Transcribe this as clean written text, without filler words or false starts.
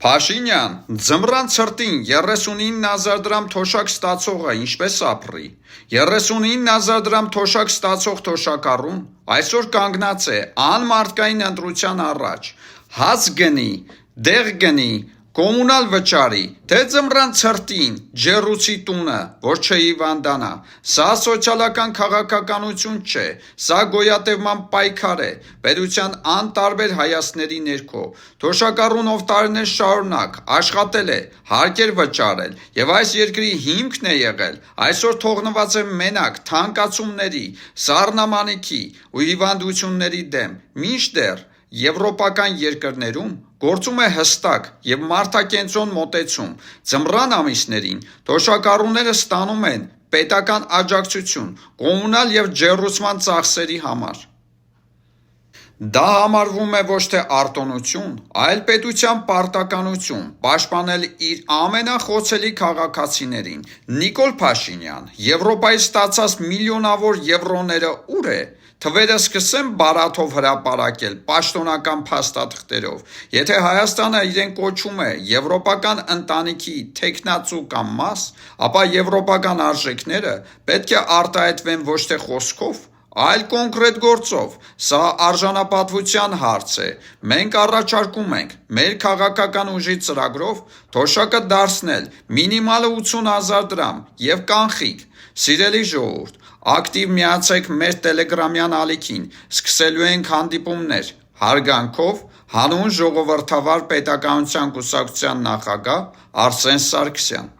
Փաշինյան, ձմռան ցրտին 39,000 դրամ թոշակ ստացողը ինչպես ապրի։ 39,000 դրամ թոշակ ստացող թոշակառուն այսօր կանգնած է անմարդկային ընտրության առաջ։ Հաց գնի, դեղ գնի, կոմունալ վճարի, թե ձմռան ցրտին ջեռուցի տունը, որ չհիվանդանա։ Սա սոցիալական քաղաքականություն չէ, սա գոյատևման պայքար է պետության անտարբեր հայացքների ներքո։ Թոշակառունով տարիներ շարունակ աշխատել է, հարկեր վճարել եւ այս երկրի հիմքն է եղել, այսօր թողնված է մենակ թանկացումների, սառնամանիքի ու հիվանդությունների դեմ։ Մինչդեռ եվրոպական երկրներում գործում է հստակ եւ մարդակենտրոն մոտեցում։ Ձմռան ամիսներին թոշակառուները ստանում են պետական աջակցություն կոմունալ եւ ջեռուցման ծախսերի համար։ Դա համարվում է ոչ թե արտոնություն, այլ պետության պարտականություն պաշտպանել իր ամենախոցելի քաղաքացիներին։ Նիկոլ Փաշինյան, Եվրոպայից ստացած միլիոնավոր եվրոները ուր է։ Թվերը սկսեն բարաթով հրապարակել պաշտոնական փաստաթղթերով։ Եթե Հայաստանը իրեն կոչում է եվրոպական ընտանիքի թեկնածու կամ մաս, ապա եվրոպական արժեքները պետք է արտահայտվեն ոչ թե խոսքով, այլ կոնկրետ գործով։ Սա արժանապատվության հարց է։ Մենք առաջարկում ենք մեր քաղաքական ուժի ծրագրով թոշակը դարձնել մինիմալը 80,000 դրամ եւ կանխիկ։ Սիրելի ժողովուրդ, ակտիվ միացեք մեր տելեգրամյան ալիքին, սկսելու ենք հանդիպումներ, հարգանքով, հանուն ժողովրդավար պետականության կուսակցության նախագահ Արսեն Սարգսյան։